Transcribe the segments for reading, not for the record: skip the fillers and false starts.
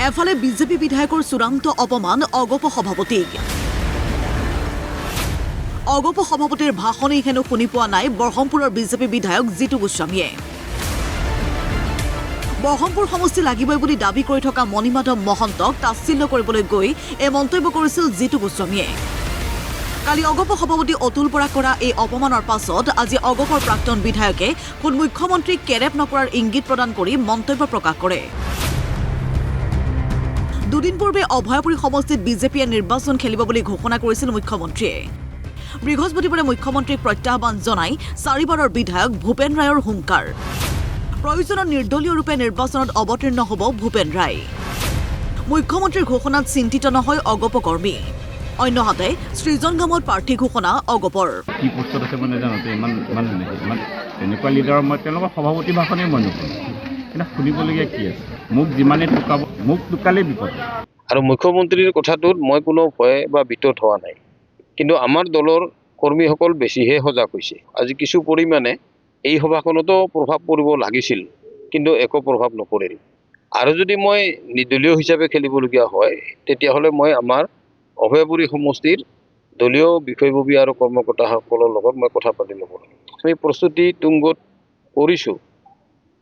এফালে বিজেপি বিধায়কৰ চূড়ান্ত অপমান অগপ সভাপতিক। অগপ সভাপতিৰ ভাষণেই হেনো শুনি পোৱা নাই বৰহমপুৰৰ বিজেপি বিধায়ক জিতু গোস্বামীয়ে। বৰহমপুৰ সমষ্টি লাগিবই বুলি দাবী কৰি থকা মণিমাধৱ মহন্তক তাচ্ছিল্য কৰিবলৈ গৈ এই মন্তব্য কৰিছিল জিতু গোস্বামীয়ে। কালি অগপ সভাপতি অতুল বৰা কৰা এই অপমানৰ পাছত আজি অগপৰ প্ৰাক্তন বিধায়কে খোদ মুখ্যমন্ত্ৰীক কেৰেপ নকৰাৰ ইংগিত প্ৰদান কৰি মন্তব্য প্ৰকাশ কৰে। দুদিন পূৰ্বে অভয়পুৰী সমষ্টিত বিজেপিয়ে নিৰ্বাচন খেলিব বুলি ঘোষণা কৰিছিল মুখ্যমন্ত্ৰীয়ে। বৃহস্পতিবাৰে মুখ্যমন্ত্ৰীক প্ৰত্যাহ্বান জনাই 4বাৰৰ বিধায়ক ভূপেন ৰায়ৰ হুংকাৰ। প্ৰয়োজনত নিৰ্দলীয় ৰূপে নিৰ্বাচনত অৱতীৰ্ণ হ'ব ভূপেন ৰায়। মুখ্যমন্ত্ৰীৰ ঘোষণাত চিন্তিত নহয় অগপ কৰ্মী। অন্যহাতে সৃজন গামত প্ৰাৰ্থী ঘোষণা অগপৰ। কি পোষ্টত আছে মানে জানোতে ইমান তেনেকুৱা লিডাৰৰ মই তেওঁলোকৰ সভাপতি ভাষণেই মই নুশুনো। কিন্তু শুনিবলগীয়া কি আছে? মোক যিমানে টুকাব, মোক টুকালেই বিপদ। আৰু মুখ্যমন্ত্ৰীৰ কথাটোত মই কোনো ভয় বা বিতত হোৱা নাই। কিন্তু আমাৰ দলৰ কৰ্মীসকল বেছিহে সজাগ হৈছে। আজি কিছু পৰিমাণে এই সভাখনতো প্ৰভাৱ পৰিব লাগিছিল, কিন্তু একো প্ৰভাৱ নপৰিল। আৰু যদি মই নিৰ্দলীয় হিচাপে খেলিবলগীয়া হয়, তেতিয়াহ'লে মই আমাৰ অভয়পুৰী সমষ্টিৰ দলীয় বিষয়ববী আৰু কৰ্মকৰ্তাসকলৰ লগত মই কথা পাতি ল'ব লাগিব। আমি প্ৰস্তুতি তুংগত কৰিছোঁ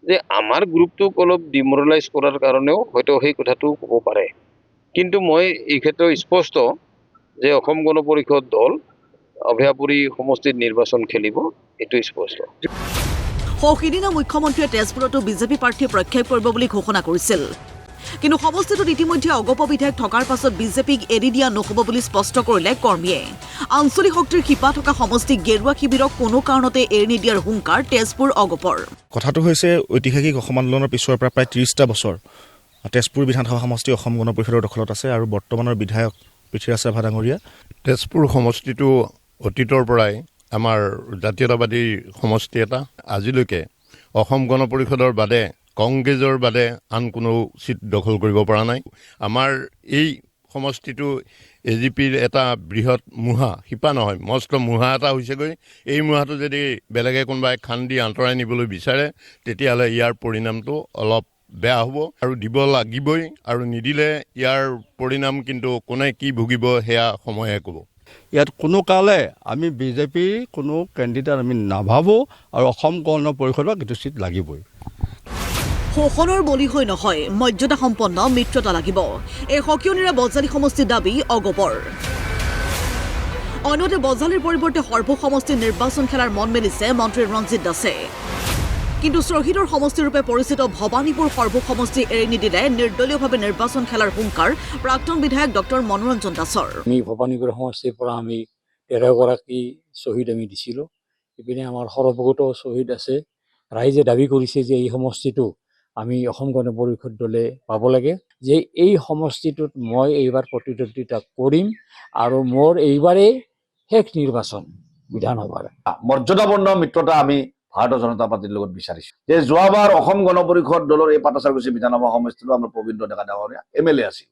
যে আমাৰ গ্ৰুপটোক অলপ ডিমৰেলাইজ কৰাৰ কাৰণেও হয়তো সেই কথাটো ক'ব পাৰে। কিন্তু মই এই ক্ষেত্ৰত স্পষ্ট যে অসম গণ পৰিষদ দল অভয়াপুৰী সমষ্টিত নিৰ্বাচন খেলিব, এইটো স্পষ্ট। সিদিনা মুখ্যমন্ত্ৰীয়ে তেজপুৰতো বিজেপি প্ৰাৰ্থী প্ৰক্ষেপ কৰিব বুলি ঘোষণা কৰিছিল। কিন্তু সমষ্টিটোত ইতিমধ্যে অগপ বিধায়ক থকাৰ পাছত বিজেপিক এৰি দিয়া নহ'ব বুলি স্পষ্ট কৰিলে কৰ্মীয়ে। আঞ্চলিক শক্তিৰ শিপা থকা সমষ্টিক গেৰুৱা শিবিৰক কোনো কাৰণতে এৰি নিদিয়াৰ হুংকাৰ তেজপুৰ অগপৰ। কথাটো হৈছে ঐতিহাসিক অসম আন্দোলনৰ পিছৰ পৰা প্ৰায় 30টা বছৰ তেজপুৰ বিধানসভা সমষ্টি অসম গণ পৰিষদৰ দখলত আছে আৰু বৰ্তমানৰ বিধায়ক পৃথ্বীৰাজ ৰাভা ডাঙৰীয়া। তেজপুৰ সমষ্টিটো অতীতৰ পৰাই আমাৰ জাতীয়তাবাদী সমষ্টি এটা। আজিলৈকে অসম গণ পৰিষদৰ বাদে কংগ্ৰেছৰ বাদে আন কোনো চিট দখল কৰিব পৰা নাই। আমাৰ এই সমষ্টিটো এজিপিৰ এটা বৃহৎ মুহা, শিপা নহয়, মস্ত মুহা এটা হৈছেগৈ। এই মুহাটো যদি বেলেগে কোনোবাই খান্দি আঁতৰাই নিবলৈ বিচাৰে, তেতিয়াহ'লে ইয়াৰ পৰিণামটো অলপ বেয়া হ'ব আৰু দিব লাগিবই। আৰু নিদিলে ইয়াৰ পৰিণাম কিন্তু কোনে কি ভুগিব সেয়া সময়ে ক'ব। ইয়াত কোনো কালে আমি বিজেপিৰ কোনো কেণ্ডিডেট আমি নাভাবোঁ আৰু অসম গণ পৰিষদক এইটো চিট লাগিবই। শোষণৰ বলি হৈ নহয়, মৰ্যাদা সম্পন্ন মিত্ৰতা লাগিব। এই সকিয়নিৰে বজালী সমষ্টিৰ দাবী অগপৰ। অন্যতে বজালীৰ পৰিৱৰ্তে সৰ্ব সমষ্টিৰ নিৰ্বাচন খেলাৰ মন মেলিছে মন্ত্ৰী ৰঞ্জিত দাসে। কিন্তু শ্বহীদৰ সমষ্টিৰূপে পৰিচিত ভৱানীপুৰ সৰ্ব সমষ্টি এৰি নিদিলে নিৰ্দলীয়ভাৱে নিৰ্বাচন খেলাৰ হুংকাৰ প্ৰাক্তন বিধায়ক ডক্টৰ মনোৰঞ্জন দাসৰ। আমি ভৱানীপুৰ সমষ্টিৰ পৰা আমি 13গৰাকী শ্বহীদ আমি দিছিলোঁ। ইপিনে আমাৰ সৰভগতো শ্বহীদ আছে। ৰাইজে দাবী কৰিছে যে এই সমষ্টিটো আমি অসম গণ পৰিষদ দলে পাব লাগে, যে এই সমষ্টিটোত মই এইবাৰ প্ৰতিদ্বন্দ্বিতা কৰিম আৰু মোৰ এইবাৰেই শেষ নিৰ্বাচন বিধানসভাৰ। মৰ্যাদাপূৰ্ণ মিত্ৰতা আমি ভাৰতীয় জনতা পাৰ্টিৰ লগত বিচাৰিছোঁ। যে যোৱাবাৰ অসম গণ পৰিষদ দলৰ এই পাটাচাৰকুছি বিধানসভা সমষ্টিটো আমাৰ প্ৰবীন্দ্ৰ ডেকা ডাঙৰীয়া MLA আছিল।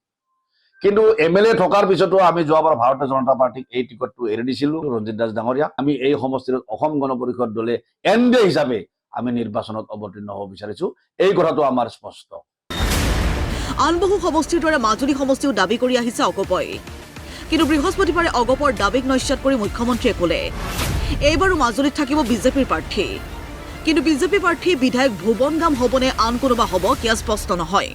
কিন্তু MLA থকাৰ পিছতো আমি যোৱাবাৰ ভাৰতীয় জনতা পাৰ্টিক এই টিকটটো এৰি দিছিলোঁ ৰঞ্জিত দাস ডাঙৰীয়া। আমি এই সমষ্টিত অসম গণ পৰিষদ দলে NDA হিচাপে আমি নিৰ্বাচনত অৱতীৰ্ণ হ'ব বিচাৰিছোঁ, এই কথাটো আমাৰ স্পষ্ট। আন বহু সমষ্টিৰ দৰে মাজুলী সমষ্টিও দাবী কৰি আহিছে অগপই। কিন্তু বৃহস্পতিবাৰে অগপৰ দাবীক নস্যাৎ কৰি মুখ্যমন্ত্ৰীয়ে ক'লে এইবাৰো মাজুলীত থাকিব বিজেপিৰ প্ৰাৰ্থী। কিন্তু বিজেপি প্ৰাৰ্থী বিধায়ক ভুৱন গাম হ'বনে আন কোনোবা হ'ব সেয়া স্পষ্ট নহয়।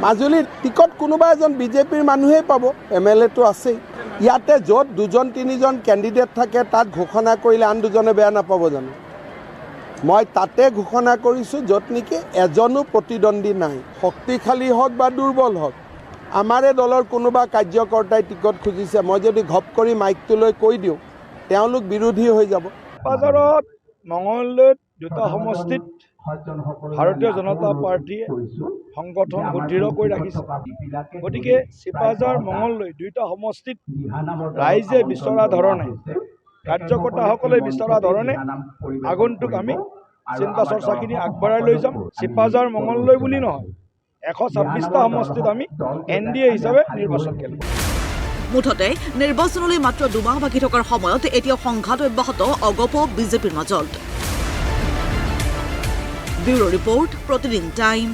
মাজুলীত টিকট কোনোবা এজন বিজেপিৰ মানুহেই পাব, MLAটো আছেই। ইয়াতে য'ত 2-3জন কেণ্ডিডেট থাকে তাত ঘোষণা কৰিলে আন দুজনে বেয়া নাপাব জানো? মই তাতে ঘোষণা কৰিছোঁ য'ত নেকি এজনো প্ৰতিদ্বন্দ্বী নাই। শক্তিশালী হওক বা দুৰ্বল হওক, আমাৰে দলৰ কোনোবা কাৰ্যকৰ্তাই টিকট খুজিছে, মই যদি ঘপ কৰি মাইকটো লৈ কৈ দিওঁ তেওঁলোক বিৰোধী হৈ যাব। চিপাঝাৰত মঙলদৈত দুটা সমষ্টিত ভাৰতীয় জনতা পাৰ্টীয়ে সংগঠন সুদৃঢ় কৰি ৰাখিছে। গতিকে চিপাঝাৰ মঙলদৈ দুয়োটা সমষ্টিত ৰাইজে বিচৰা ধৰণে, কাৰ্যকৰ্তাসকলে বিচৰা ধৰণে আগন্তুক আমি চিন্তা চৰ্চাখিনি আগবঢ়াই লৈ যাম। চিপাঝাৰ মঙলদৈ বুলি নহয়, 126টা সমষ্টিত আমি NDA হিচাপে নিৰ্বাচন খেলিম। মুঠতে নিৰ্বাচনলৈ মাত্ৰ 2 মাহ বাকী থকাৰ সময়ত এতিয়াও সংঘাত অব্যাহত অগপ বিজেপিৰ মাজত। ব্যুৰো ৰিপৰ্ট, প্ৰতিদিন টাইম।